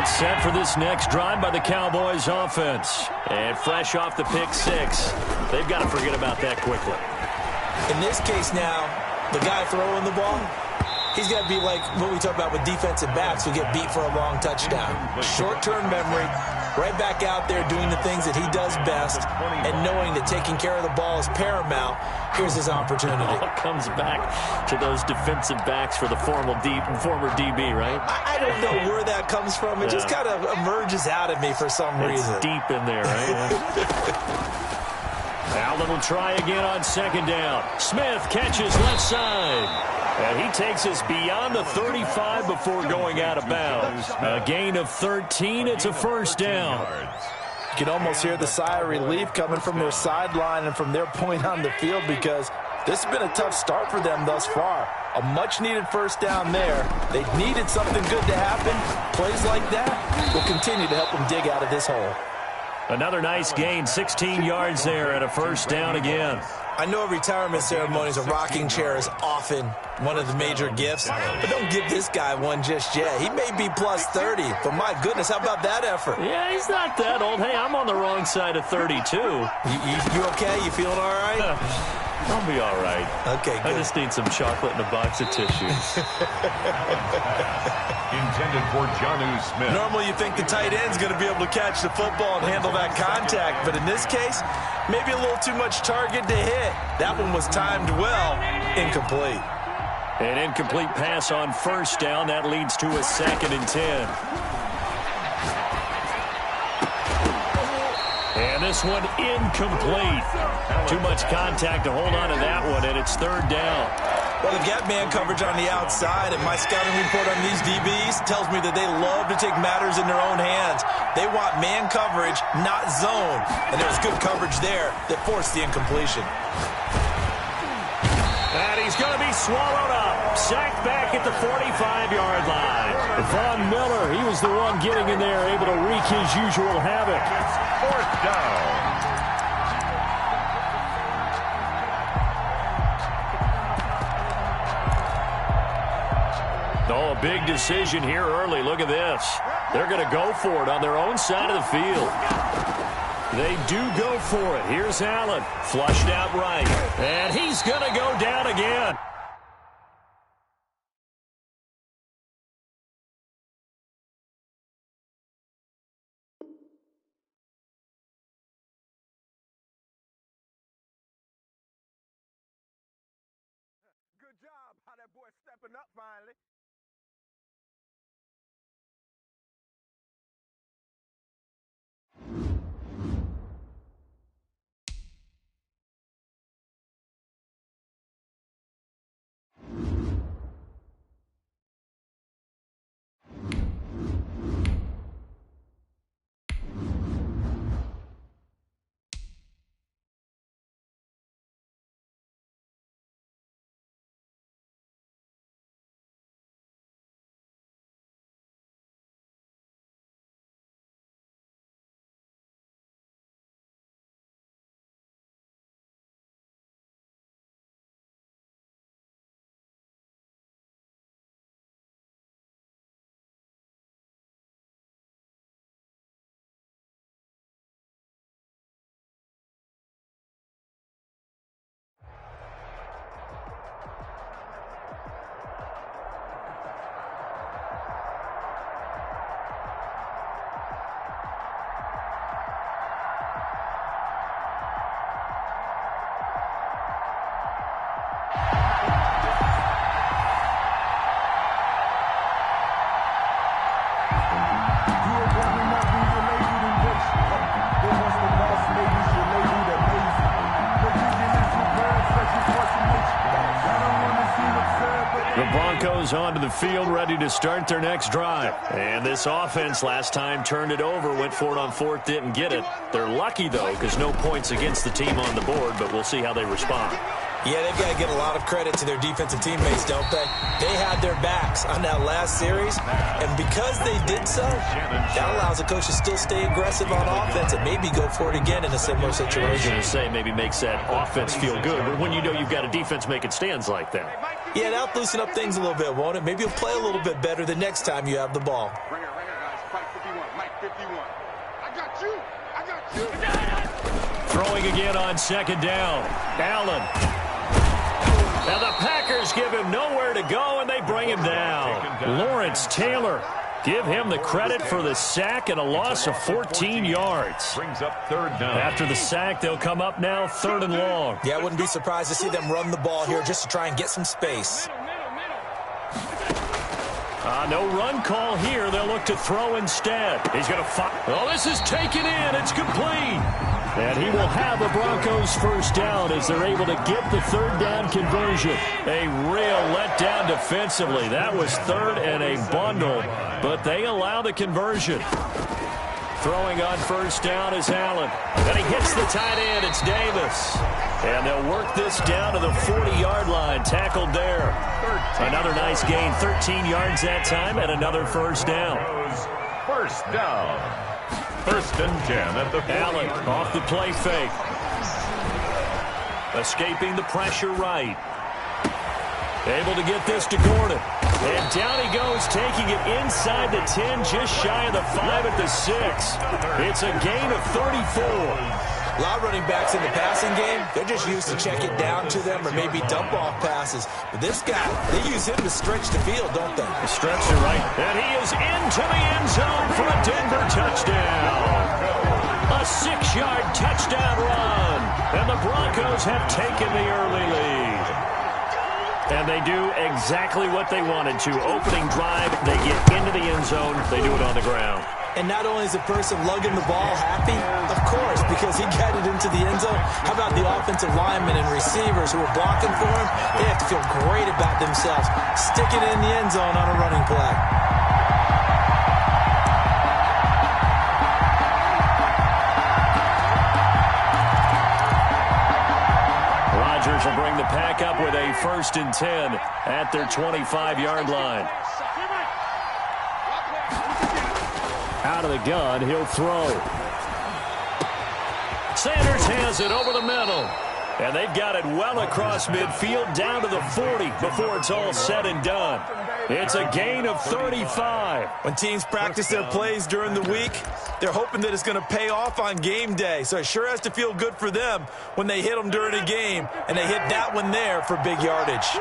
Set for this next drive by the Cowboys offense. And fresh off the pick six. They've got to forget about that quickly. In this case now, the guy throwing the ball, he's got to be like what we talk about with defensive backs who get beat for a long touchdown. Short-term memory, right back out there doing the things that he does best, and knowing that taking care of the ball is paramount. Here's his opportunity. It all comes back to those defensive backs for the former DB, right? I don't know where that comes from. It just kind of emerges out of me for some reason. It's deep in there, right? Allen will try again on second down. Smith catches left side. And he takes us beyond the 35 before going out of bounds. A gain of 13. It's a first down. You can almost hear the sigh of relief coming from their sideline and from their point on the field, because this has been a tough start for them thus far. A much-needed first down there. They needed something good to happen. Plays like that will continue to help them dig out of this hole. Another nice gain, 16 yards there, and a first down again. I know retirement ceremonies, a rocking chair is often one of the major gifts, but don't give this guy one just yet. He may be plus 30, but my goodness, how about that effort? Yeah, he's not that old. Hey, I'm on the wrong side of 32. You okay? You feeling all right? I'll be all right. Okay, good. I just need some chocolate and a box of tissues. Intended for Jonnu Smith. Normally you think the tight end's going to be able to catch the football and handle that contact, but in this case, maybe a little too much target to hit. That one was timed well. Incomplete. An incomplete pass on first down. That leads to a 2nd and 10. And this one incomplete. Too much contact to hold on to that one, and it's 3rd down. Well, they've got man coverage on the outside, and my scouting report on these DBs tells me that they love to take matters in their own hands. They want man coverage, not zone. And there was good coverage there that forced the incompletion. And he's going to be swallowed up. Sacked back at the 45-yard line. Von Miller, he was the one getting in there, able to wreak his usual havoc. 4th down. Oh, a big decision here early. Look at this. They're going to go for it on their own side of the field. They do go for it. Here's Allen. Flushed out right. And he's going to go down again. Good job. How that boy stepping up finally. The Broncos onto the field, ready to start their next drive. And this offense last time turned it over, went for it on 4th, didn't get it. They're lucky, though, because no points against the team on the board, but we'll see how they respond. Yeah, they've got to give a lot of credit to their defensive teammates, don't they? They had their backs on that last series, and because they did so, that allows the coach to still stay aggressive on offense and maybe go for it again in a similar situation. I was going to say maybe makes that offense feel good, but when you know you've got a defense making stands like that. Yeah, that'll loosen up things a little bit, won't it? Maybe you'll play a little bit better the next time you have the ball. Ringer, guys. Fight for Throwing again on second down. Allen. Now the Packers give him nowhere to go, and they bring him down. Lawrence Taylor. Give him the credit for the sack and a loss of 14 yards. Brings up third down. After the sack, they'll come up now 3rd and long. Yeah, I wouldn't be surprised to see them run the ball here just to try and get some space. No run call here. They'll look to throw instead. He's going to fire. Oh, this is taken in. It's complete. And he will have the Broncos first down as they're able to get the 3rd down conversion. A real letdown defensively. That was 3rd and a bundle, but they allow the conversion. Throwing on first down is Allen. And he hits the tight end. It's Davis. And they'll work this down to the 40-yard line. Tackled there. Another nice gain. 13 yards that time and another first down. First down. 1st and 10 at the 40. Allen off the play fake. Escaping the pressure right. Able to get this to Gordon. And down he goes, taking it inside the 10, just shy of the 5 at the 6. It's a gain of 34. A lot of running backs in the passing game, they're just used to check it down to them or maybe dump off passes. But this guy, they use him to stretch the field, don't they? Stretch to right. And he is into the end zone for a Denver touchdown. A 6-yard touchdown run. And the Broncos have taken the early lead. And they do exactly what they wanted to. Opening drive, they get into the end zone. They do it on the ground. And not only is the person lugging the ball happy, of course, because he got it into the end zone. How about the offensive linemen and receivers who are blocking for him? They have to feel great about themselves, sticking it in the end zone on a running play. Rodgers will bring the pack up with a 1st and 10 at their 25-yard line. Out of the gun, he'll throw. Sanders has it over the middle. And they've got it well across midfield down to the 40 before it's all said and done. It's a gain of 35. When teams practice their plays during the week, they're hoping that it's going to pay off on game day. So it sure has to feel good for them when they hit them during a game, and they hit that one there for big yardage.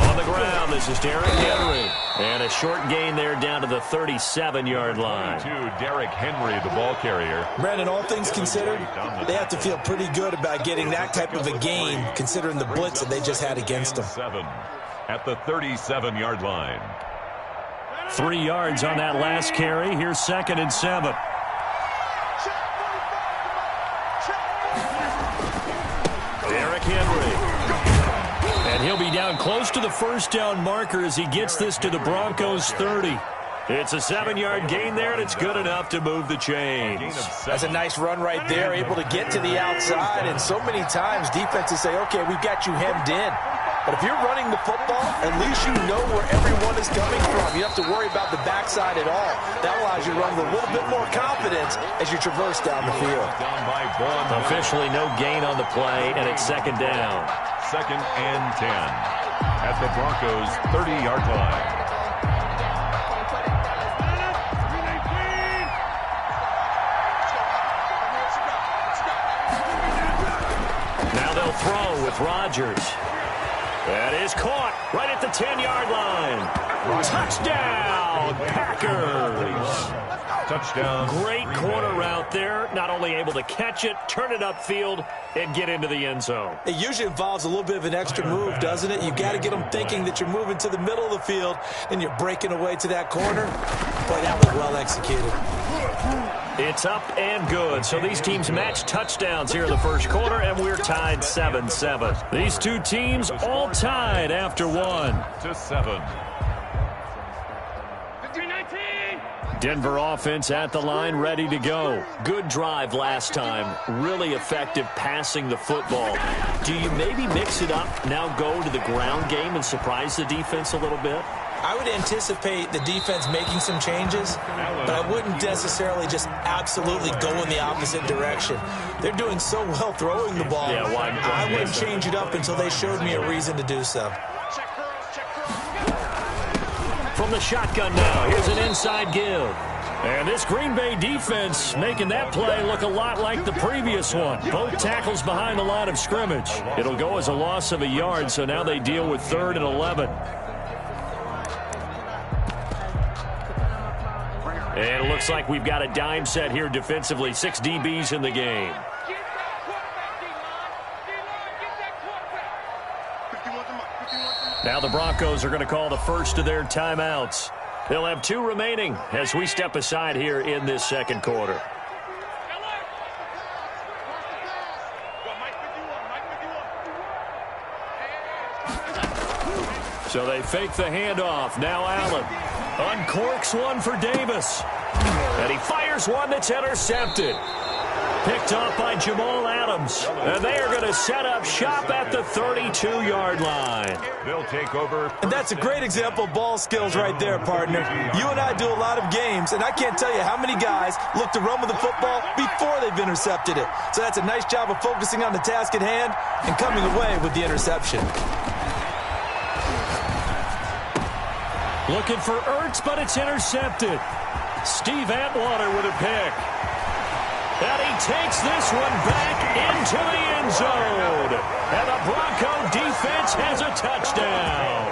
On the ground, this is Derrick Henry. And a short gain there down to the 37-yard line. Derrick Henry, the ball carrier. Brandon, all things considered, they have to feel pretty good about getting that type of a gain, considering the blitz that they just had against them. 7 at the 37-yard line. 3 yards on that last carry. Here's 2nd and 7. Derrick Henry. And he'll be down close to the first down marker as he gets this to the Broncos 30. It's a 7-yard gain there, and it's good enough to move the chains. That's a nice run right there, able to get to the outside. And so many times defenses say, okay, we've got you hemmed in. But if you're running the football, at least you know where everyone is coming from. You don't have to worry about the backside at all. That allows you to run with a little bit more confidence as you traverse down the field. Officially no gain on the play, and it's 2nd down. 2nd and 10 at the Broncos' 30-yard line. Now they'll throw with Rodgers. That is caught right at the 10-yard line. Touchdown, Packers. Touchdown. Great corner route there. Not only able to catch it, turn it upfield, and get into the end zone. It usually involves a little bit of an extra move, doesn't it? You got to get them thinking that you're moving to the middle of the field and you're breaking away to that corner. Boy, that was well executed. It's up and good. So these teams match touchdowns here in the first quarter, and we're tied 7-7. These two teams all tied after 1. 7. Denver offense at the line, ready to go. Good drive last time. Really effective passing the football. Do you maybe mix it up, now go to the ground game and surprise the defense a little bit? I would anticipate the defense making some changes, but I wouldn't necessarily just absolutely go in the opposite direction. They're doing so well throwing the ball. Yeah, why I wouldn't change it up until they showed me a reason to do so. from the shotgun now. Here's an inside give. And this Green Bay defense making that play look a lot like the previous one. Both tackles behind the line of scrimmage. It'll go as a loss of a yard, so now they deal with 3rd and 11. And it looks like we've got a dime set here defensively. 6 DBs in the game. Now the Broncos are going to call the first of their timeouts. They'll have 2 remaining as we step aside here in this second quarter. So they fake the handoff. Now Allen uncorks one for Davis. And he fires one that's intercepted. Picked off by Jamal Adams. And they are going to set up shop at the 32-yard line. They'll take over. And that's a great example of ball skills right there, partner. You and I do a lot of games, and I can't tell you how many guys look to run with the football before they've intercepted it. So that's a nice job of focusing on the task at hand and coming away with the interception. Looking for Ertz, but it's intercepted. Steve Atwater with a pick. And he takes this one back into the end zone. And the Bronco defense has a touchdown.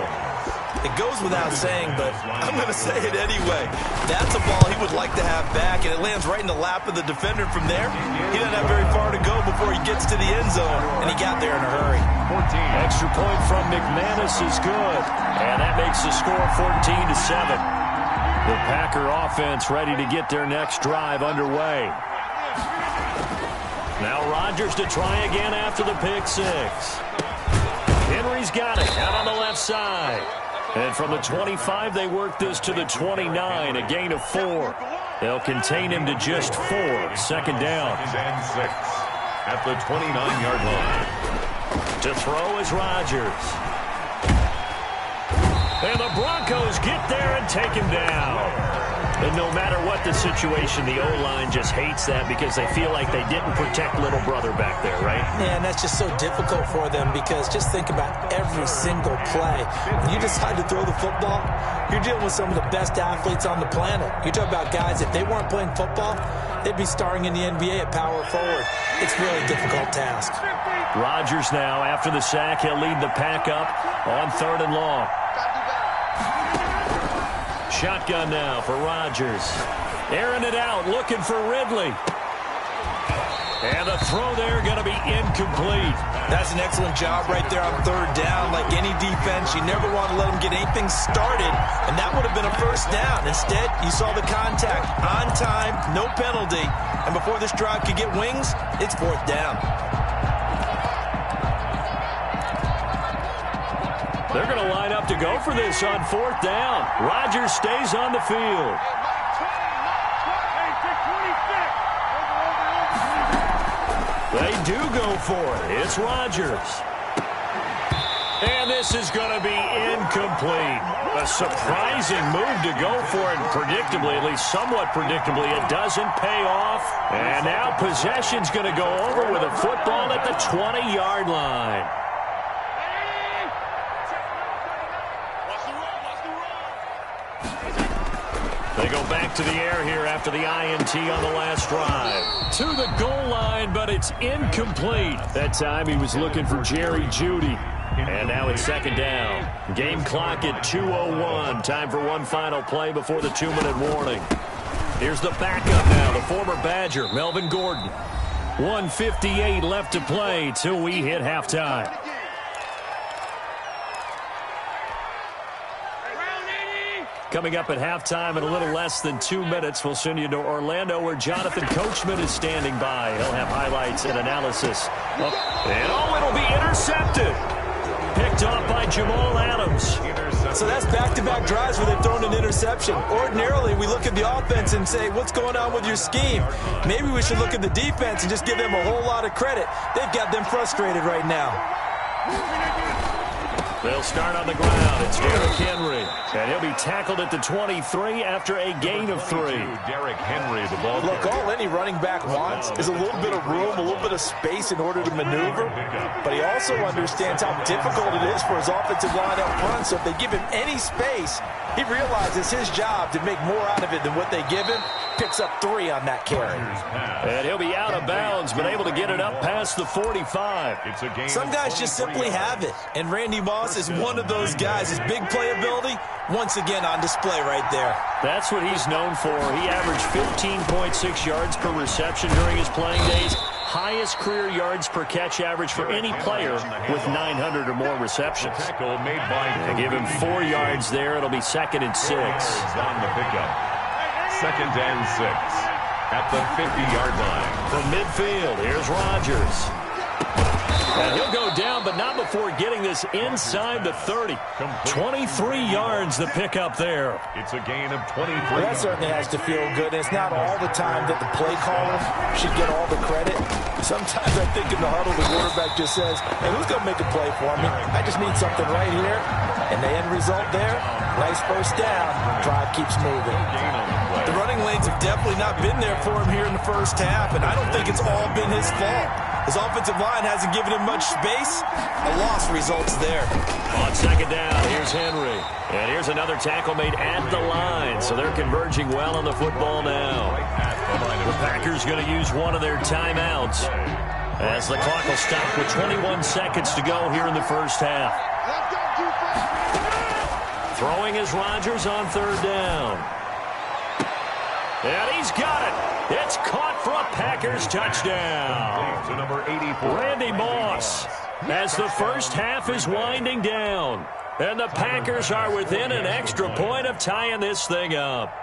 It goes without saying, but I'm going to say it anyway. That's a ball he would like to have back, and it lands right in the lap of the defender from there. He doesn't have very far to go before he gets to the end zone, and he got there in a hurry. 14. Extra point from McManus is good. And that makes the score 14-7. The Packer offense ready to get their next drive underway. Now Rodgers to try again after the pick 6. Henry's got it out on the left side. And from the 25, they work this to the 29, a gain of 4. They'll contain him to just 4. Second down. And 6 at the 29-yard line. To throw is Rodgers. And the Broncos get there and take him down. And no matter what the situation, the O-line just hates that because they feel like they didn't protect little brother back there, right? Yeah, and that's just so difficult for them because just think about every single play. When you decide to throw the football, you're dealing with some of the best athletes on the planet. You talk about guys, if they weren't playing football, they'd be starring in the NBA at power forward. It's a really difficult task. Rodgers now, after the sack, he'll lead the pack up on 3rd and long. Shotgun now for Rodgers. Airing it out, looking for Ridley. And the throw there going to be incomplete. That's an excellent job right there on 3rd down. Like any defense, you never want to let them get anything started, and that would have been a first down. Instead, you saw the contact on time, no penalty, and before this drive could get wings, it's 4th down. They're going to line up to go for this on 4th down. Rodgers stays on the field. They do go for it. It's Rodgers. And this is going to be incomplete. A surprising move to go for it. Predictably, at least somewhat predictably, it doesn't pay off. And now possession's going to go over with a football at the 20-yard line. They go back to the air here after the INT on the last drive. To the goal line, but it's incomplete. That time he was looking for Jerry Jeudy. And now it's 2nd down. Game clock at 2:01. Time for one final play before the 2-minute warning. Here's the backup now, the former Badger, Melvin Gordon. 1:58 left to play till we hit halftime. Coming up at halftime in a little less than 2 minutes, we'll send you to Orlando where Jonathan Coachman is standing by. He'll have highlights and analysis. And it'll be intercepted. Picked off by Jamal Adams. So that's back-to-back drives where they've thrown an interception. Ordinarily, we look at the offense and say, what's going on with your scheme? Maybe we should look at the defense and just give them a whole lot of credit. They've got them frustrated right now. They'll start on the ground. It's Derrick Henry. And he'll be tackled at the 23 after a gain of 3. Derrick Henry, the ball. Look, all any running back wants is a little bit of room, a little bit of space in order to maneuver. But he also understands how difficult it is for his offensive line up front. So if they give him any space, he realizes his job to make more out of it than what they give him. Picks up 3 on that carry. And he'll be out of bounds, but able to get it up past the 45. Some guys just simply have it. And Randy Moss is one of those guys. His big playability, once again on display right there. That's what he's known for. He averaged 15.6 yards per reception during his playing days. Highest career yards per catch average for any player with 900 or more receptions. They give him 4 yards there. It'll be 2nd and 6. On the pickup. 2nd and 6 at the 50-yard line. From midfield, here's Rodgers. And he'll go down, but not before getting this inside the 30. 23 yards the pickup there. It's a gain of 23. Well, that certainly has to feel good. It's not all the time that the play caller should get all the credit. Sometimes I think in the huddle, the quarterback just says, hey, who's going to make a play for me? I just need something right here. And the end result there, nice first down. Drive keeps moving. The running lanes have definitely not been there for him here in the first half, and I don't think it's all been his fault. His offensive line hasn't given him much space. A loss results there. On 2nd down, here's Henry. And here's another tackle made at the line, so they're converging well on the football now. The Packers going to use one of their timeouts as the clock will stop with 21 seconds to go here in the first half. Throwing is Rodgers on 3rd down. And he's got it. It's caught for a Packers touchdown. To number 84. Randy Moss, as the first half is winding down. And the Packers are within an extra point of tying this thing up.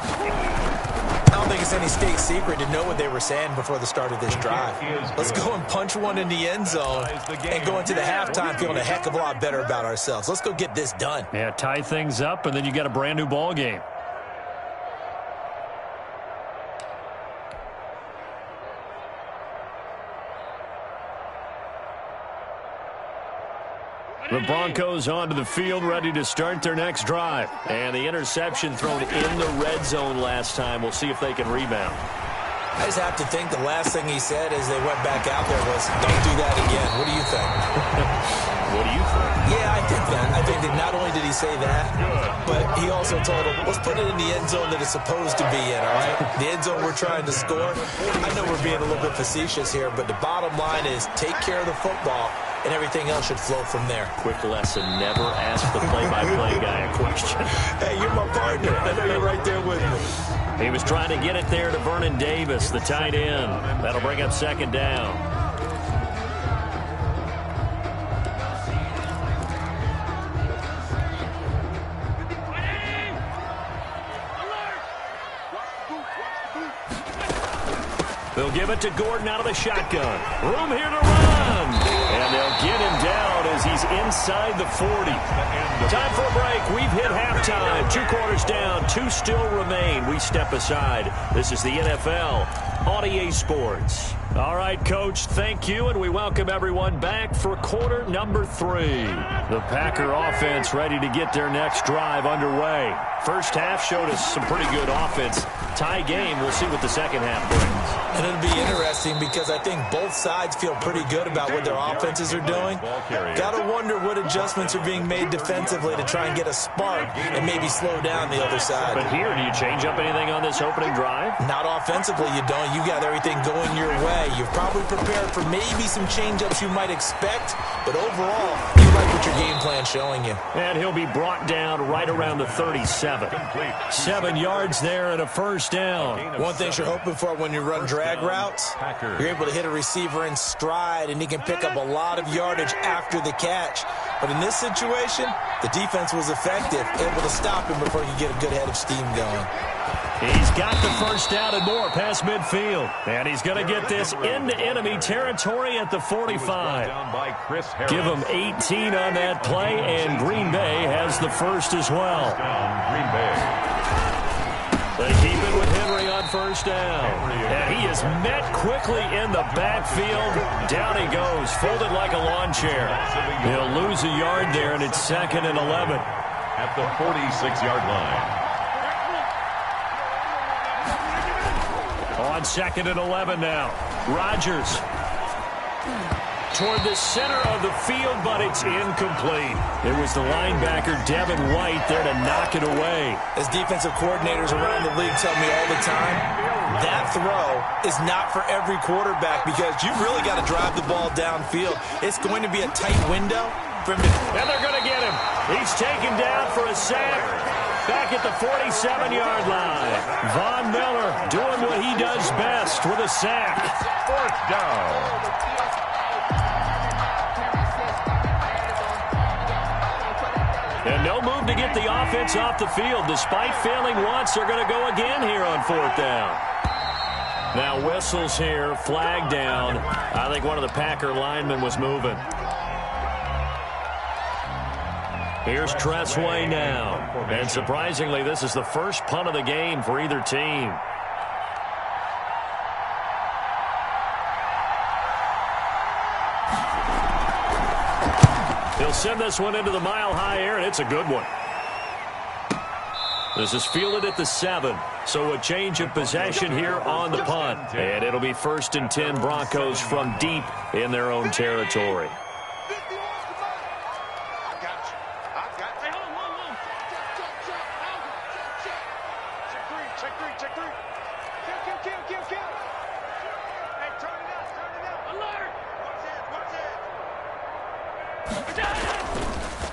I don't think it's any state secret to know what they were saying before the start of this drive. Let's go and punch one in the end zone and go into the halftime feeling a heck of a lot better about ourselves. Let's go get this done. Yeah, tie things up, and then you got a brand new ball game. The Broncos onto the field, ready to start their next drive. And the interception thrown in the red zone last time. We'll see if they can rebound. I just have to think the last thing he said as they went back out there was, don't do that again. What do you think? What do you think? Yeah, I think that. I think that not only did he say that, but he also told him, let's put it in the end zone that it's supposed to be in, all right? The end zone we're trying to score. I know we're being a little bit facetious here, but the bottom line is take care of the football, and everything else should flow from there. Quick lesson, never ask the play-by-play guy a question. Hey, you're my partner. I know you're right there with me. He was trying to get it there to Vernon Davis, the tight end. That'll bring up 2nd down. They'll give it to Gordon out of the shotgun. Room here to run. And they'll get him down as he's inside the 40. Time for a break. We've hit halftime. 2 quarters down. 2 still remain. We step aside. This is the NFL on EA Sports. All right, Coach, thank you, and we welcome everyone back for quarter number 3. The Packer offense ready to get their next drive underway. First half showed us some pretty good offense. Tie game. We'll see what the second half brings. And it'll be interesting because I think both sides feel pretty good about what their offenses are doing. Got to wonder what adjustments are being made defensively to try and get a spark and maybe slow down the other side. But here, do you change up anything on this opening drive? Not offensively, you don't. You got everything going your way. You've probably prepared for maybe some change-ups you might expect, but overall, you like what your game plan's showing you. And he'll be brought down right around the 37. 7 yards there and a first down. One thing you're hoping for when you run drag routes, you're able to hit a receiver in stride, and he can pick up a lot of yardage after the catch. But in this situation, the defense was effective, able to stop him before he could get a good head of steam going. He's got the first down and more past midfield. And he's going to get this into enemy territory at the 45. Give him 18 on that play, and Green Bay has the first as well. They keep it with Henry on first down. And he is met quickly in the backfield. Down he goes, folded like a lawn chair. He'll lose a yard there, and it's 2nd and 11. At the 46-yard line. On 2nd and 11 now. Rodgers toward the center of the field, but it's incomplete. It was the linebacker, Devin White, there to knock it away. As defensive coordinators around the league tell me all the time, that throw is not for every quarterback because you've really got to drive the ball downfield. It's going to be a tight window for him to... And they're going to get him. He's taken down for a sack. Back at the 47-yard line. Von Miller doing what he does best with a sack. 4th down. And no move to get the offense off the field. Despite failing once, they're going to go again here on 4th down. Now whistles here, flag down. I think one of the Packer linemen was moving. Here's Tressway now. And surprisingly, this is the first punt of the game for either team. He'll send this one into the mile-high air, and it's a good one. This is fielded at the 7. So a change of possession here on the punt. And it'll be 1st and 10 Broncos from deep in their own territory.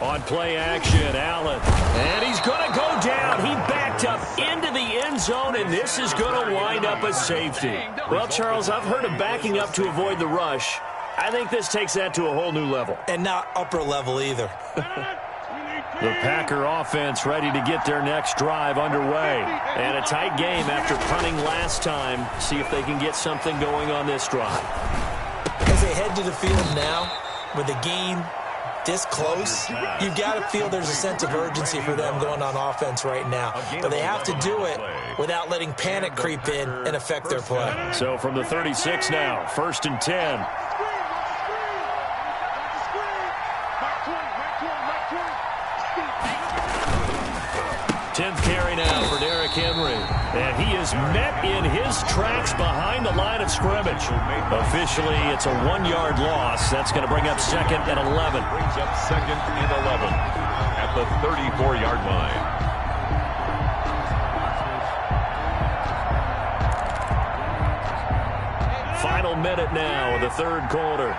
On play action, Allen. And he's going to go down. He backed up into the end zone, and this is going to wind up a safety. Well, Charles, I've heard of backing up to avoid the rush. I think this takes that to a whole new level. And not upper level either. The Packer offense ready to get their next drive underway. And a tight game after punting last time. See if they can get something going on this drive. As they head to the field now, with the game this close, you've got to feel there's a sense of urgency for them going on offense right now. But they have to do it without letting panic creep in and affect their play. So from the 36 now, 1st and 10. 10th carry now for Derrick Henry. And he is met in his tracks behind the line of scrimmage. Officially, it's a 1-yard loss. That's going to bring up 2nd and 11. Brings up 2nd and 11 at the 34-yard line. Final minute now of the 3rd quarter.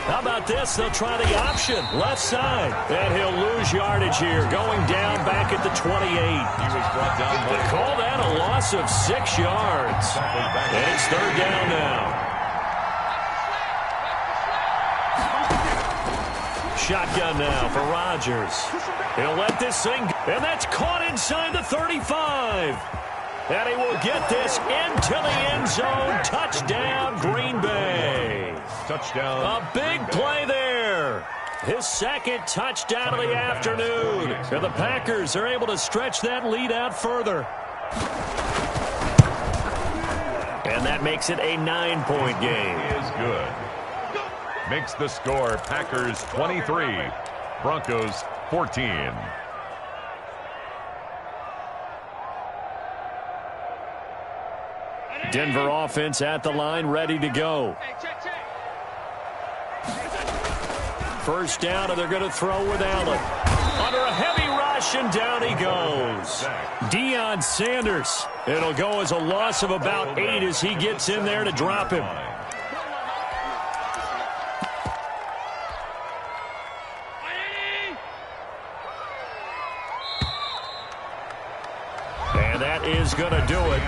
How about this? They'll try the option. Left side. And he'll lose yardage here. Going down back at the 28. He was brought down. They call that a loss of 6 yards. And it's 3rd down now. Shotgun now for Rodgers. He'll let this thing go. And that's caught inside the 35. And he will get this into the end zone. Touchdown, Green Bay. Touchdown. A big play there. His 2nd touchdown of the afternoon. And the Packers are able to stretch that lead out further. And that makes it a 9-point game. He is good. Makes the score Packers 23, Broncos 14. Denver offense at the line, ready to go. First down, and they're going to throw with Allen. Under a heavy rush, and down he goes. Deion Sanders. It'll go as a loss of about 8 as he gets in there to drop him. And that is going to do it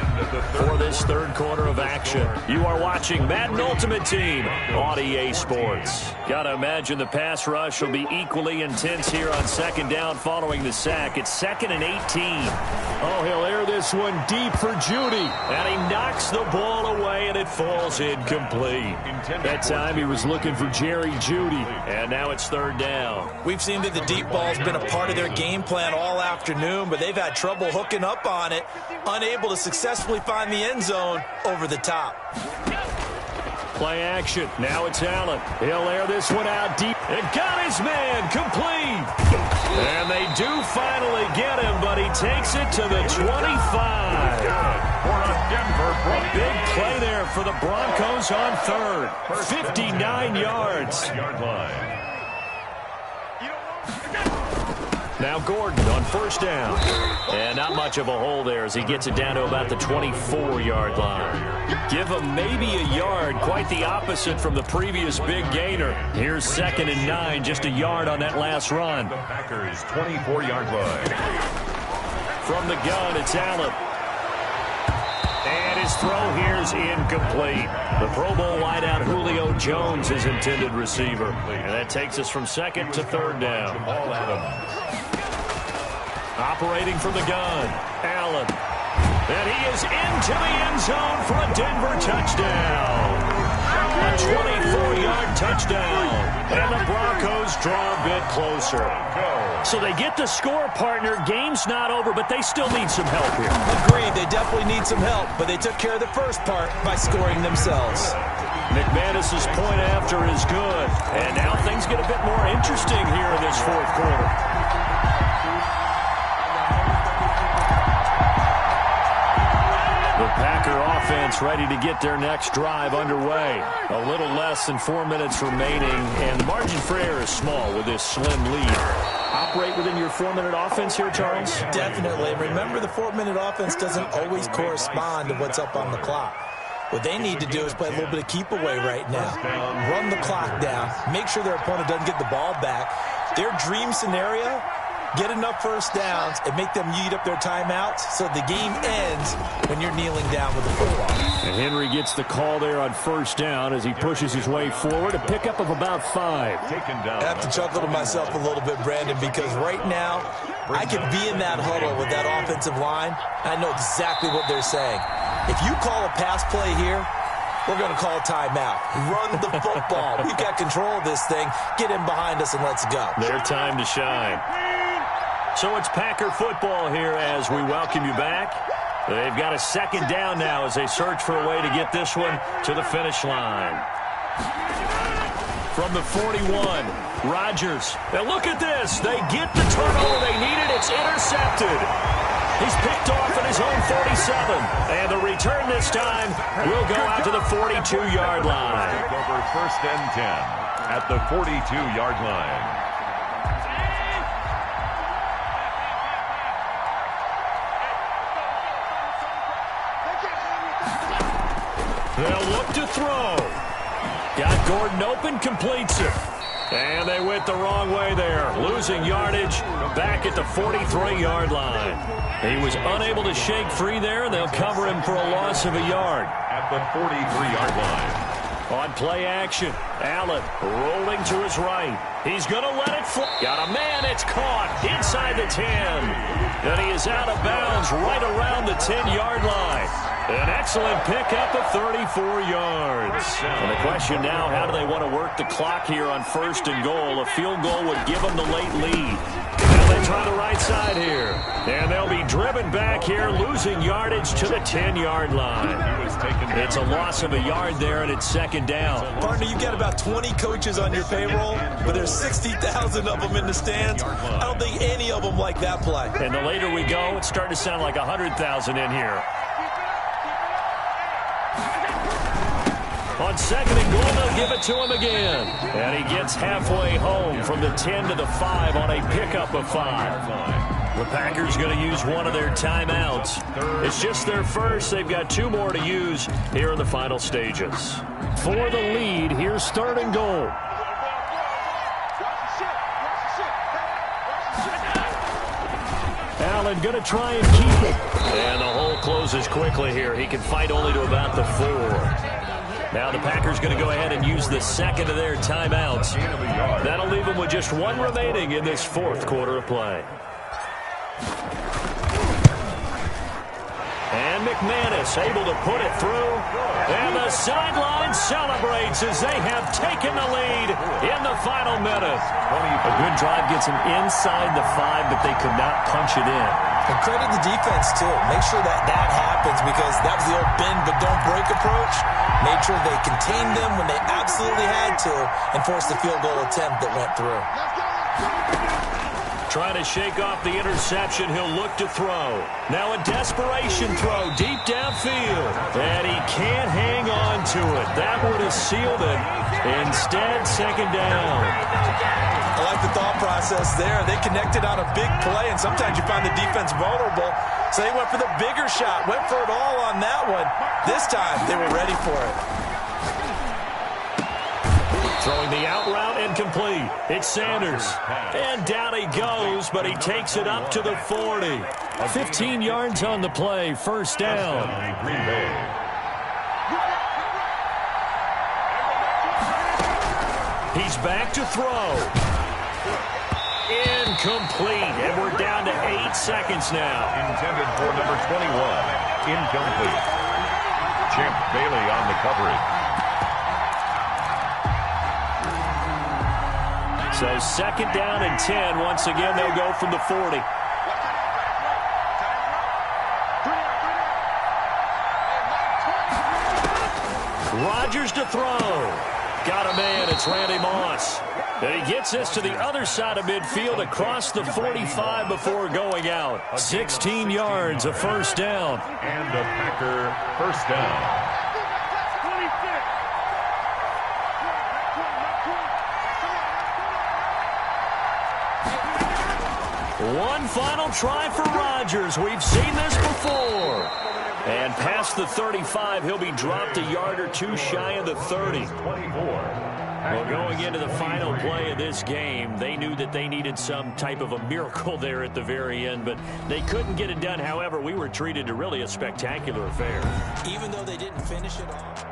for this third quarter of action. You are watching Madden Ultimate Team on EA Sports. Got to imagine the pass rush will be equally intense here on second down following the sack. It's 2nd and 18. Oh, he'll air this one deep for Judy. And he knocks the ball away, and it falls incomplete. That time he was looking for Jerry Judy. And now it's third down. We've seen that the deep ball's been a part of their game plan all afternoon, but they've had trouble hooking up on it, unable to successfully find the end zone over the top. Play action. Now it's Allen. He'll air this one out deep. And got his man complete. And they do finally get him, but he takes it to the 25. Big play there for the Broncos on third. 59 yards. Now Gordon on first down. And not much of a hole there as he gets it down to about the 24-yard line. Give him maybe a yard, quite the opposite from the previous big gainer. Here's 2nd and 9, just a yard on that last run. The Packers' 24-yard line. From the gun, it's Allen. And his throw here is incomplete. The Pro Bowl wideout Julio Jones is intended receiver. And that takes us from 2nd to 3rd down. All Adams. Operating from the gun, Allen. And he is into the end zone for a Denver touchdown. A 24-yard touchdown. And the Broncos draw a bit closer. So they get the score, partner. Game's not over, but they still need some help here. Agreed, they definitely need some help, but they took care of the first part by scoring themselves. McManus's point after is good. And now things get a bit more interesting here in this fourth quarter. The Packer offense ready to get their next drive underway. A little less than 4 minutes remaining, and the margin for error is small with this slim lead. Operate within your 4-minute offense here, Charles? Definitely. Remember, the 4-minute offense doesn't always correspond to what's up on the clock. What they need to do is play a little bit of keep away right now. Run the clock down. Make sure their opponent doesn't get the ball back. Their dream scenario, get enough first downs and make them eat up their timeouts so the game ends when you're kneeling down with the football. And Henry gets the call there on first down as he pushes his way forward. A pickup of about 5. Taken down. I have to chuckle to myself a little bit, Brandon, because right now I could be in that huddle with that offensive line. I know exactly what they're saying. If you call a pass play here, we're going to call a timeout. Run the football. We've got control of this thing. Get in behind us and let's go. Their time to shine. So it's Packer football here as we welcome you back. They've got a 2nd down now as they search for a way to get this one to the finish line. From the 41, Rodgers. Now look at this. They get the turnover they needed. It's intercepted. He's picked off at his own 47. And the return this time will go out to the 42-yard line. Over 1st and 10 at the 42-yard line. They'll look to throw. Got Gordon open, completes it. And they went the wrong way there. Losing yardage back at the 43-yard line. He was unable to shake free there. They'll cover him for a loss of a yard. At the 43-yard line. On play action, Allen rolling to his right. He's going to let it fly. Got a man, it's caught inside the 10. And he is out of bounds right around the 10-yard line. An excellent pickup of 34 yards. And the question now, how do they want to work the clock here on 1st and goal? A field goal would give them the late lead. Now they try the right side here. And they'll be driven back here, losing yardage to the 10-yard line. It's a loss of a yard there, and it's 2nd down. Partner, you've got about 20 coaches on your payroll, but there's 60,000 of them in the stands. I don't think any of them like that play. And the later we go, it's starting to sound like 100,000 in here. On 2nd and goal, they'll give it to him again. And he gets halfway home from the 10 to the 5 on a pickup of 5. The Packers going to use one of their timeouts. It's just their first. They've got 2 more to use here in the final stages. For the lead, here's 3rd and goal. Allen going to try and keep it. And the hole closes quickly here. He can fight only to about the 4. Now the Packers going to go ahead and use the second of their timeouts. That'll leave them with just 1 remaining in this 4th quarter of play. And McManus able to put it through. And the sideline celebrates as they have taken the lead in the final minute. A good drive gets them inside the 5, but they could not punch it in. And credit the defense, too. Make sure that happens because that was the old bend but don't break approach. Made sure they contained them when they absolutely had to and forced the field goal attempt that went through. Trying to shake off the interception. He'll look to throw. Now a desperation throw deep downfield. And he can't hang on to it. That would have sealed it. Instead, second down. I like the thought process there. They connected on a big play, and sometimes you find the defense vulnerable. So they went for the bigger shot, went for it all on that one. This time, they were ready for it. Throwing the out route incomplete. It's Sanders. And down he goes, but he takes it up to the 40. 15 yards on the play, first down. He's back to throw. Incomplete. And we're down to 8 seconds now. Intended for number 21. Incomplete. Champ Bailey on the coverage. So second down and 10. Once again, they'll go from the 40. Rodgers to throw. Got a man. It's Randy Moss. And he gets this to the other side of midfield across the 45 before going out. 16 yards, a first down. And a Packer first down. One final try for Rodgers. We've seen this before. And past the 35, he'll be dropped a yard or two shy of the 30. Well, going into the final play of this game, they knew that they needed some type of a miracle there at the very end, but they couldn't get it done. However, we were treated to really a spectacular affair. Even though they didn't finish it off.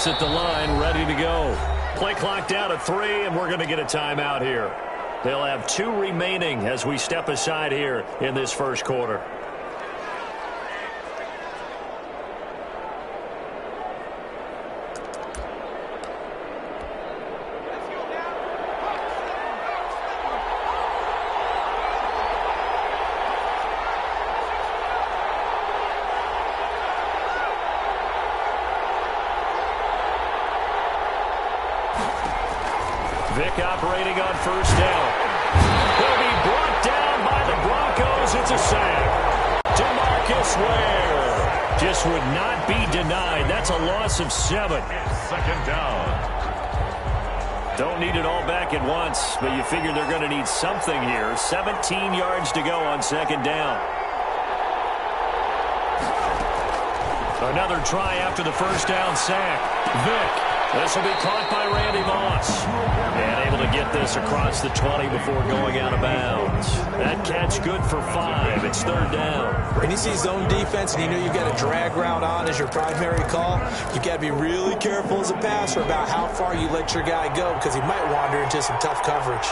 At the line, ready to go. Play clock down to 3, and we're going to get a timeout here. They'll have 2 remaining as we step aside here in this first quarter. Vick operating on first down. He'll be brought down by the Broncos. It's a sack. DeMarcus Ware just would not be denied. That's a loss of 7. Second down. Don't need it all back at once, but you figure they're going to need something here. 17 yards to go on second down. Another try after the first down sack. Vick. This will be caught by Randy Moss. And able to get this across the 20 before going out of bounds. That catch good for 5. It's third down. When you see zone defense and you know you've got a drag route on as your primary call, you've got to be really careful as a passer about how far you let your guy go because he might wander into some tough coverage.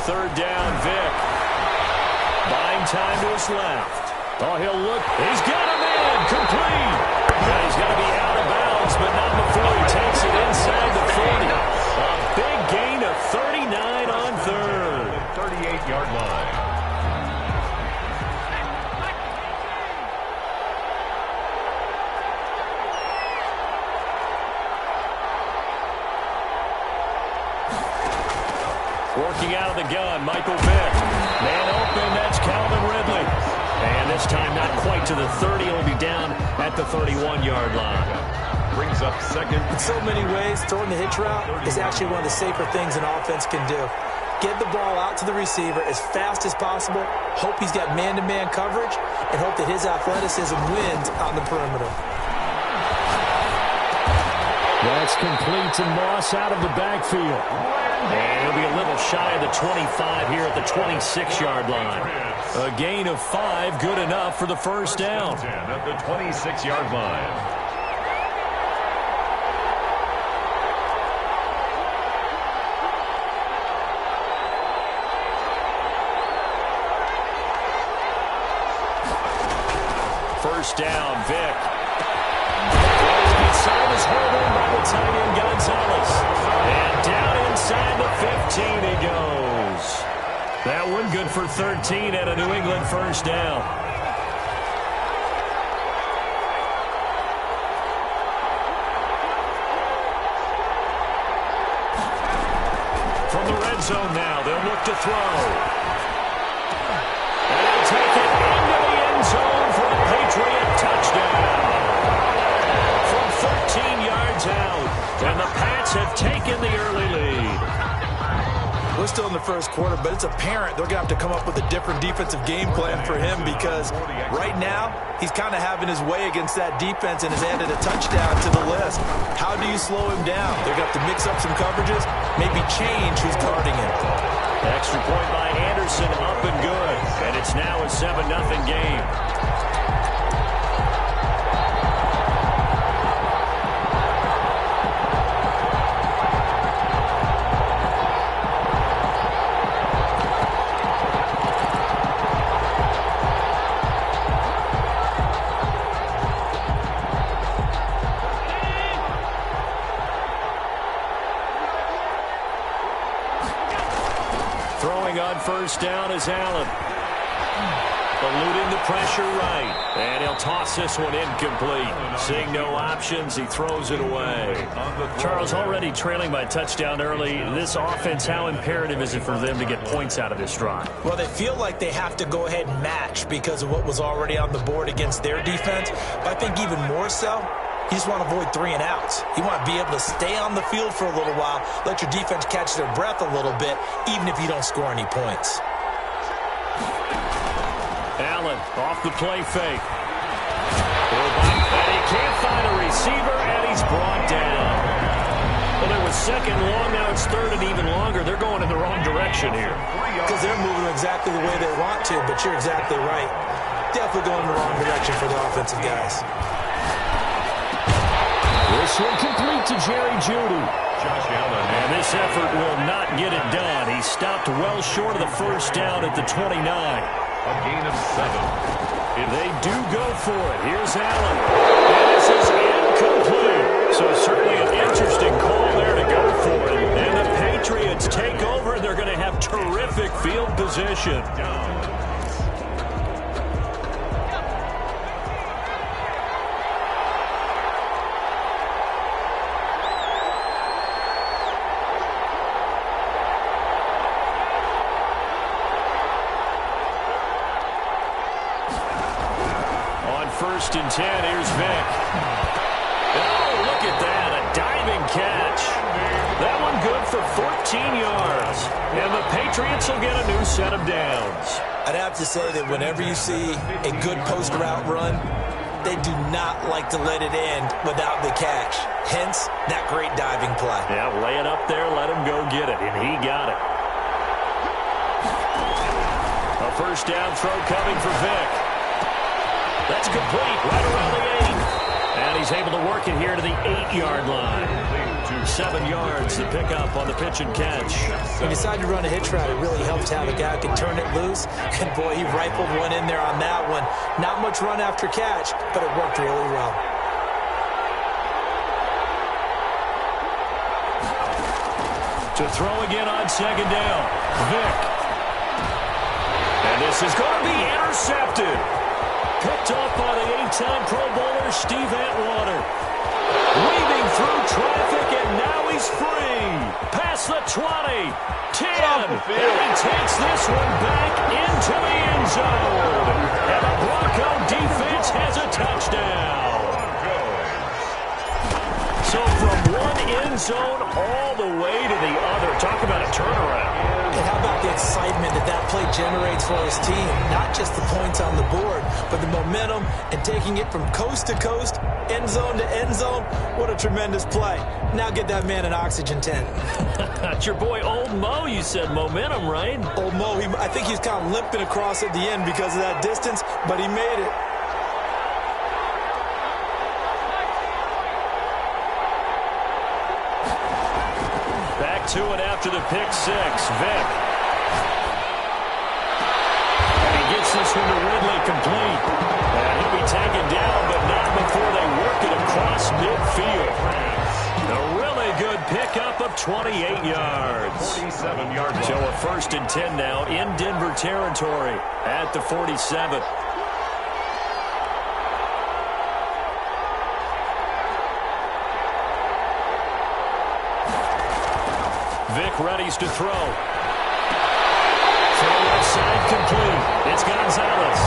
Third down, Vick. Buying time to his left. Oh, he'll look. He's got him in. Complete. Now he's going to be out of bounds, but not before he takes it inside the 40. A big gain of 39 on third. 38-yard line. Working out of the gun, Michael Vick. Man open, that's Calvin Ridley. And this time not quite to the 30. He'll be down at the 31-yard line. Brings up second. In so many ways, throwing the hitch route is actually one of the safer things an offense can do. Get the ball out to the receiver as fast as possible, hope he's got man-to-man coverage, and hope that his athleticism wins on the perimeter. That's complete to Moss out of the backfield. And he'll be a little shy of the 25 here at the 26-yard line. A gain of 5, good enough for the first down. At the 26-yard line. First down, Vick. Inside his home by the tight end Gonzalez. And down inside the 15 he goes. That one good for 13 at a New England first down. From the red zone now, they'll look to throw. And they'll take it into the end zone for a Patriot touchdown. From 13 yards out, and the Pats have taken the early lead. We're still in the first quarter, but it's apparent they're going to have to come up with a different defensive game plan for him because right now he's kind of having his way against that defense and has added a touchdown to the list. How do you slow him down? They're going to have to mix up some coverages, maybe change who's guarding him. Extra point by Anderson, up and good. And it's now a 7-0 game. Throwing on first down is Allen. Eluding the pressure right. And he'll toss this one incomplete. Seeing no options, he throws it away. Charles, already trailing by touchdown early. This offense, how imperative is it for them to get points out of this drive? Well, they feel like they have to go ahead and match because of what was already on the board against their defense. But I think even more so, you just want to avoid 3 and outs. You want to be able to stay on the field for a little while, let your defense catch their breath a little bit, even if you don't score any points. Allen off the play fake. And he can't find a receiver, and he's brought down. Well, it was second long, now it's third and even longer. They're going in the wrong direction here. Because they're moving exactly the way they want to, but you're exactly right. Definitely going in the wrong direction for the offensive guys. This one complete to Jerry Jeudy. Josh Allen. And this effort will not get it done. He stopped well short of the first down at the 29. A gain of 7. They do go for it. Here's Allen. And this is incomplete. So certainly an interesting call there to go for it. And the Patriots take over, and they're going to have terrific field position. first and 10. Here's Vic. Oh, look at that. A diving catch. That one good for 14 yards. And the Patriots will get a new set of downs. I'd have to say that whenever you see a good post route run, they do not like to let it end without the catch. Hence, that great diving play. Yeah, lay it up there, let him go get it, and he got it. A first down throw coming for Vic. That's complete right around the 8. And he's able to work it here to the 8-yard line. 7 yards to pick up on the pitch and catch. He decided to run a hitch route. It really helped to have a guy who could turn it loose. And, boy, he rifled one in there on that one. Not much run after catch, but it worked really well. To throw again on second down. Vic. And this is going to be intercepted. Picked off by the 8-time Pro Bowler Steve Atwater. Weaving through traffic, and now he's free. Past the 20, 10, and he takes this one back into the end zone. And the Bronco defense has a touchdown. So from one end zone all the way to the other. Talk about a turnaround. And how about the excitement that that play generates for his team? Not just the points on the board, but the momentum and taking it from coast to coast, end zone to end zone. What a tremendous play. Now get that man an oxygen tent. That's your boy Old Mo. You said momentum, right? Old Mo, I think he's kind of limping across at the end because of that distance, but he made it. Back to it after the pick six. Vic. And he gets this one to Ridley complete. And he'll be taken down, but not before they work it across midfield. A really good pickup of 28 yards. 47 yards. So a first and 10 now in Denver territory at the 47. Vic readies to throw. Throw left side complete. It's Gonzalez.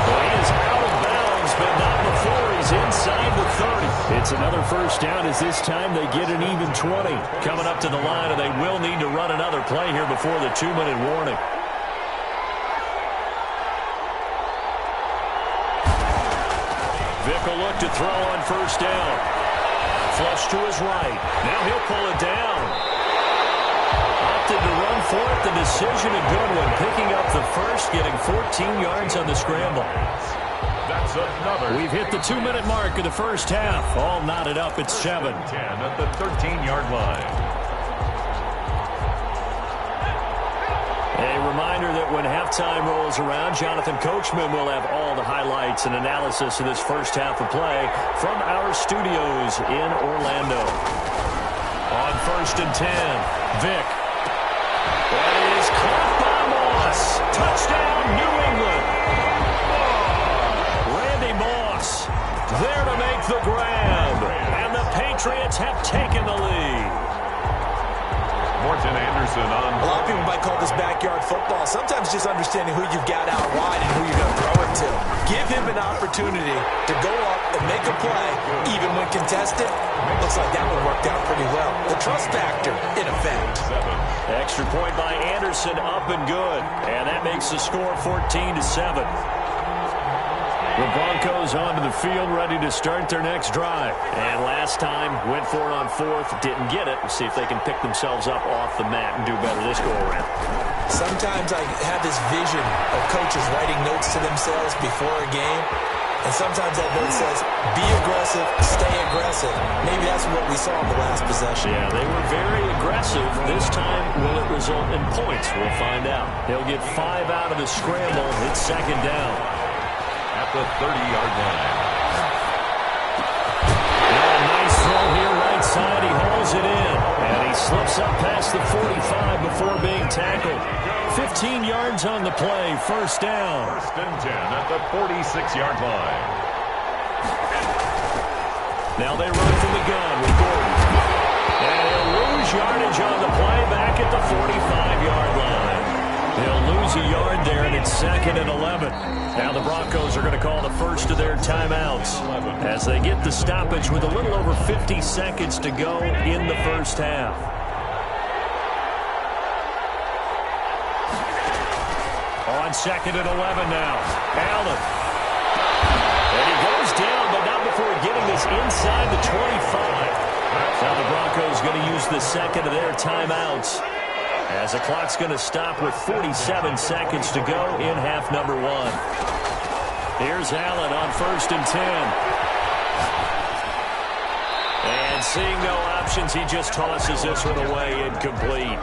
Well, he is out of bounds, but not before he's inside the 30. It's another first down as this time they get an even 20. Coming up to the line, and they will need to run another play here before the 2-minute warning. Vic will look to throw on first down. Flush to his right. Now he'll pull it down. To run for it, the decision a good one. Picking up the first, getting 14 yards on the scramble. That's another. We've hit the 2-minute mark of the first half. All knotted up at 7. 10 at the 13-yard line. A reminder that when halftime rolls around, Jonathan Coachman will have all the highlights and analysis of this first half of play from our studios in Orlando. On first and 10, Vic. That is caught by Moss. Touchdown, New England. Randy Moss there to make the grab. And the Patriots have taken the lead. Morton Anderson on. A lot of people might call this backyard football. Sometimes just understanding who you've got out wide and who you're going to throw it to. Give him an opportunity to go up and make a play, even when contested. Looks like that one worked out pretty well. The trust factor, in effect. Extra point by Anderson, up and good. And that makes the score 14-7. The Broncos onto the field, ready to start their next drive. And last time, went for it on fourth, didn't get it. We'll see if they can pick themselves up off the mat and do better this go-around. Sometimes I have this vision of coaches writing notes to themselves before a game. And sometimes that note says, be aggressive, stay aggressive. Maybe that's what we saw in the last possession. Yeah, they were very aggressive. This time, will it result in points? We'll find out. They'll get 5 out of the scramble. It's second down. At the 30-yard line. Yeah, nice throw here right side. He hauls it in. And he slips up past the 45 before being tackled. 15 yards on the play. First down. First and 10 at the 46-yard line. Now they run from the gun with Gordon. And he'll lose yardage on the play back at the 45-yard line. He'll lose a yard there, and it's 2nd and 11. Now the Broncos are going to call the first of their timeouts as they get the stoppage with a little over 50 seconds to go in the first half. On 2nd and 11 now, Allen. And he goes down, but not before getting this inside the 25. Now the Broncos going to use the second of their timeouts as the clock's going to stop with 47 seconds to go in half number 1. Here's Allen on 1st and 10. And seeing no options, he just tosses this one away incomplete.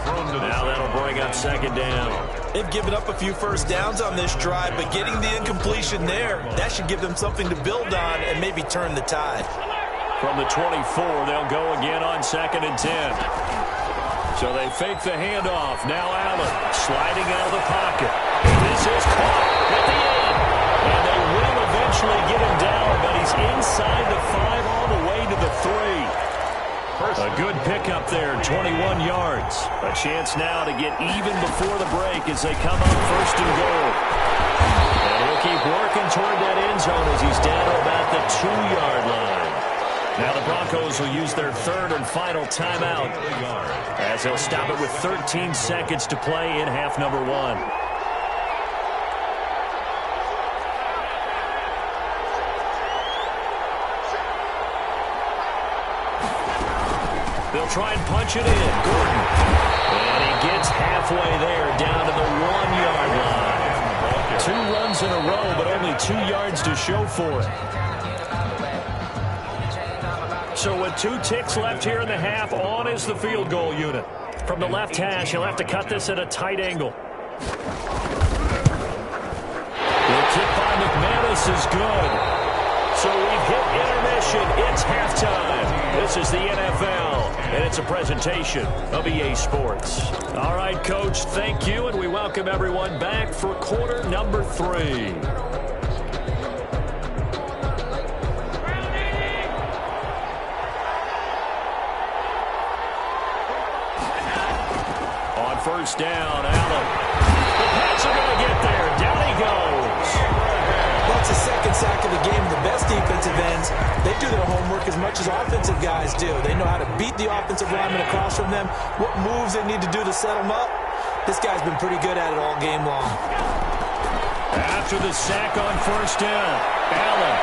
Now that'll bring up 2nd down. They've given up a few first downs on this drive, but getting the incompletion there, that should give them something to build on and maybe turn the tide. From the 24, they'll go again on 2nd and 10. So they fake the handoff. Now Allen sliding out of the pocket. This is caught at the end. And they will eventually get him down, but he's inside the 5 all the way to the 3. A good pickup there, 21 yards. A chance now to get even before the break as they come up 1st and goal. And he'll keep working toward that end zone as he's down to about the 2-yard line. Now the Broncos will use their 3rd and final timeout as they'll stop it with 13 seconds to play in half number 1. They'll try and punch it in. Gordon. And he gets halfway there down to the 1-yard line. 2 runs in a row, but only 2 yards to show for it. So with 2 ticks left here in the half, on is the field goal unit. From the left hash, he'll have to cut this at a tight angle. The kick by McManus is good. So we've hit intermission. It's halftime. This is the NFL, and it's a presentation of EA Sports. All right, Coach, thank you, and we welcome everyone back for quarter number 3. On 1st down, Allen. The Pats are going to get there. Down he goes. That's the 2nd sack of the game. The best defensive ends, they do their homework as much as offensive guys do. They know how to beat the offensive lineman across from them, what moves they need to do to set them up. This guy's been pretty good at it all game long. After the sack on 1st down, Allen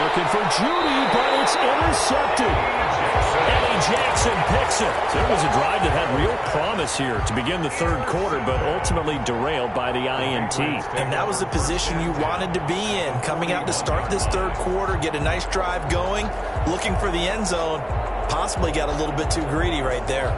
looking for Judy, but it's intercepted. Eddie Jackson picks it. There was a drive that had real promise here to begin the 3rd quarter, but ultimately derailed by the INT. And that was the position you wanted to be in. Coming out to start this 3rd quarter, get a nice drive going, looking for the end zone. Possibly got a little bit too greedy right there.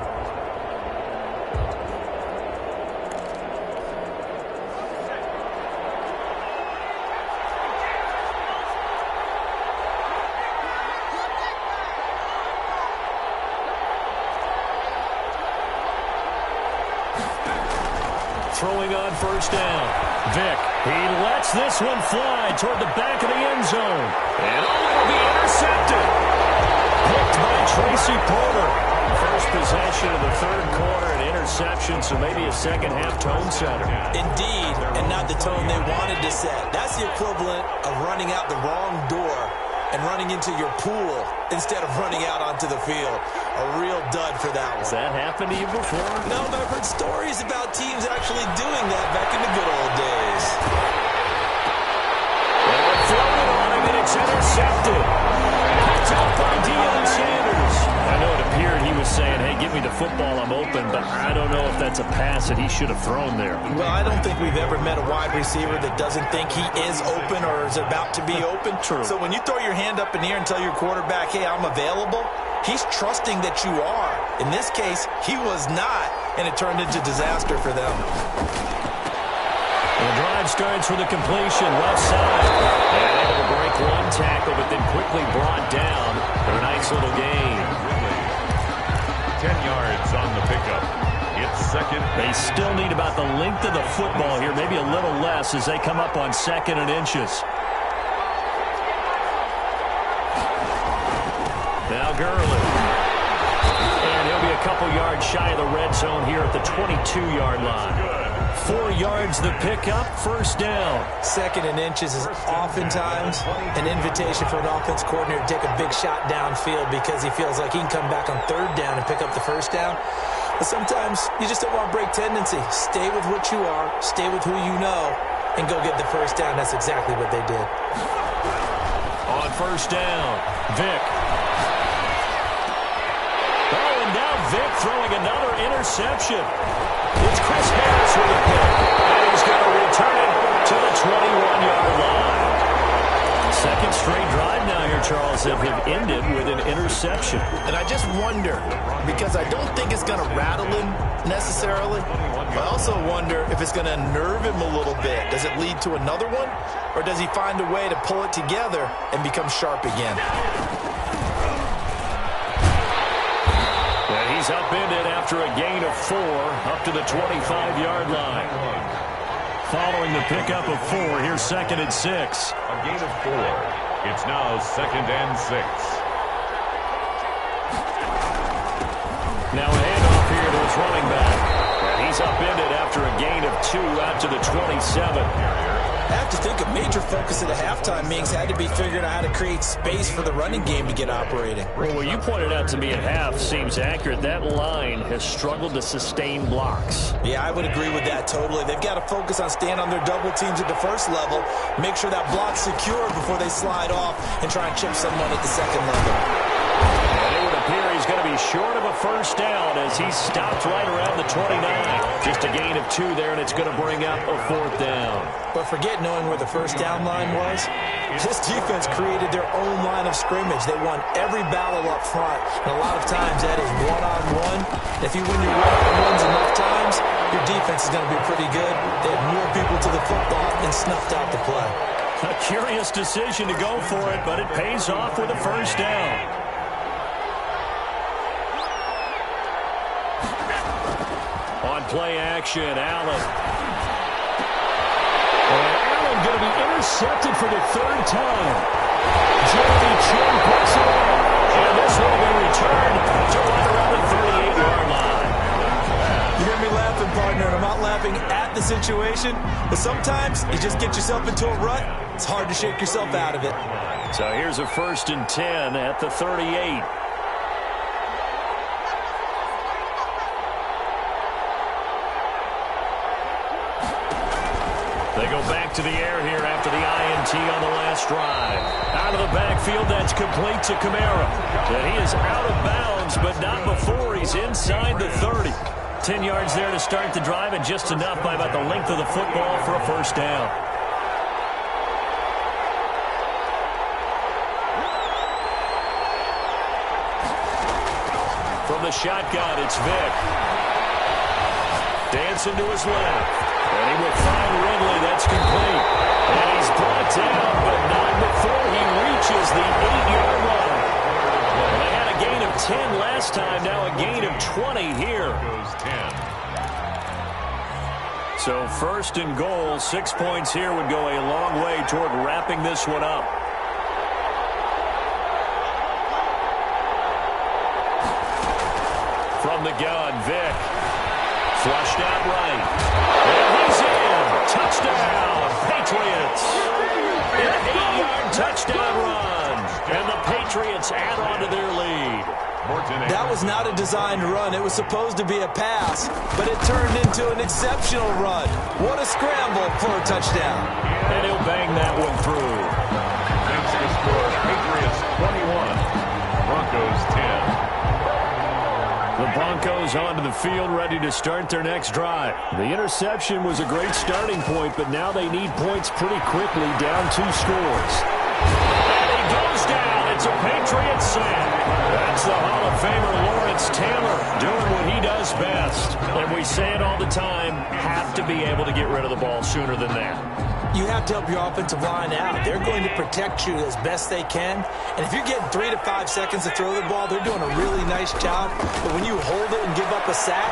Throwing on 1st down. Vick, he lets this one fly toward the back of the end zone. And it'll be intercepted. Picked by Tracy Porter. First possession of the 3rd quarter, an interception, so maybe a second-half tone setter. Indeed, and not the tone they wanted to set. That's the equivalent of running out the wrong door and running into your pool instead of running out onto the field. A real dud for that one. Has that happened to you before? No, but I've heard stories about teams actually doing that back in the good old days. They're throwing on him, and it's intercepted. Picked up by Deion Sanders. I know it appeared he was saying, hey, give me the football, I'm open, but I don't know if that's a pass that he should have thrown there. Well, I don't think we've ever met a wide receiver that doesn't think he is open or is about to be open. True. So when you throw your hand up in the air and tell your quarterback, hey, I'm available, he's trusting that you are. In this case, he was not, and it turned into disaster for them. The drive starts with a completion, left side. And able to break 1 tackle, but then quickly brought down for a nice little gain. 10 yards on the pickup. It's 2nd. They still need about the length of the football here, maybe a little less as they come up on 2nd and inches. Now Gurley. And he'll be a couple yards shy of the red zone here at the 22-yard line. 4 yards the pickup, first down. 2nd and inches is oftentimes an invitation for an offense coordinator to take a big shot downfield because he feels like he can come back on 3rd down and pick up the first down. But sometimes you just don't want to break tendency. Stay with what you are, stay with who you know, and go get the first down. That's exactly what they did. On first down, Vick. Oh, and now Vick throwing another interception. It's Chris Harris with a pick, and he's going to return it to the 21-yard line. 2nd straight drive now here, Charles, that have ended with an interception. And I just wonder, because I don't think it's going to rattle him necessarily, I also wonder if it's going to unnerve him a little bit. Does it lead to another one, or does he find a way to pull it together and become sharp again? And he's upended after a gain of 4 up to the 25-yard line. Following the pickup of 4, here's 2nd and 6. A gain of 4. It's now 2nd and 6. Now a handoff here to his running back. And he's upended after a gain of 2 out to the 27. I have to think a major focus at the halftime meetings had to be figuring out how to create space for the running game to get operating. Well, what you pointed out to me at half seems accurate. That line has struggled to sustain blocks. Yeah, I would agree with that totally. They've got to focus on staying on their double teams at the first level, make sure that block's secure before they slide off and try and chip someone at the 2nd level. And it would appear he's going to be short of a first down as he stopped right around the 29. Just a gain of 2 there, and it's going to bring up a 4th down. But forget knowing where the first down line was. This defense created their own line of scrimmage. They won every battle up front, and a lot of times that is one-on-one. If you win your one-on-ones enough times, your defense is going to be pretty good. They had more people to the football and snuffed out the play. A curious decision to go for it, but it pays off with a first down. On play action, Allen. And Allen going to be intercepted for the 3rd time. Jeremy Chin picks it up. And this will be returned to right around the 38-yard line. You hear me laughing, partner, and I'm not laughing at the situation, but sometimes you just get yourself into a rut. It's hard to shake yourself out of it. So here's a 1st and 10 at the 38. They go back to the air here after the INT on the last drive. Out of the backfield, that's complete to Kamara. And he is out of bounds, but not before he's inside the 30. 10 yards there to start the drive, and just enough by about the length of the football for a first down. From the shotgun, it's Vick. Dancing to his left. And he will find Ridley. That's complete. And he's brought down, but not before he reaches the 8-yard line. And they had a gain of 10 last time. Now a gain of 20 here. Goes 10. So 1st and goal, 6 points here would go a long way toward wrapping this one up. From the gun, Vick. Flushed out right. And he's in. Touchdown, Patriots. An 8-yard touchdown run. And the Patriots add on to their lead. That was not a designed run. It was supposed to be a pass, but it turned into an exceptional run. What a scramble for a touchdown. And he'll bang that one through. Makes the score Patriots 21, Broncos 10. The Broncos onto the field, ready to start their next drive. The interception was a great starting point, but now they need points pretty quickly, down 2 scores. And he goes down. It's a Patriots sack. That's the Hall of Famer Lawrence Taylor doing what he does best. And we say it all the time, have to be able to get rid of the ball sooner than that. You have to help your offensive line out. They're going to protect you as best they can. And if you're getting 3 to 5 seconds to throw the ball, they're doing a really nice job. But when you hold it and give up a sack,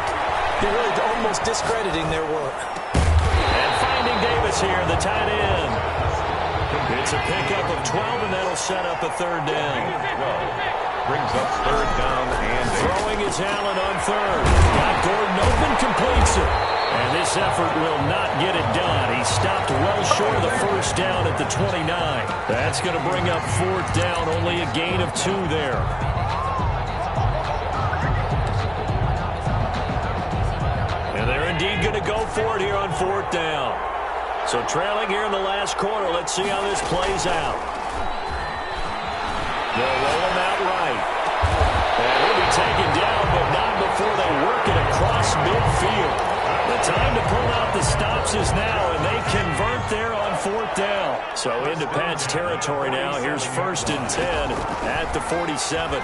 you're really almost discrediting their work. And finding Davis here, the tight end. It's a pickup of 12, and that'll set up a 3rd down. 12. Brings up 3rd down and 8. Throwing is Allen on 3rd. Got Gordon open, completes it. And this effort will not get it done. He stopped well short of the first down at the 29. That's going to bring up fourth down, only a gain of 2 there. And they're indeed going to go for it here on fourth down. So trailing here in the last quarter, let's see how this plays out. They'll roll him out right. And he'll be taken down, but not before they work it across midfield. The time to pull out the stops is now, and they convert there on fourth down. So into Pat's territory now. Here's 1st and 10 at the 47.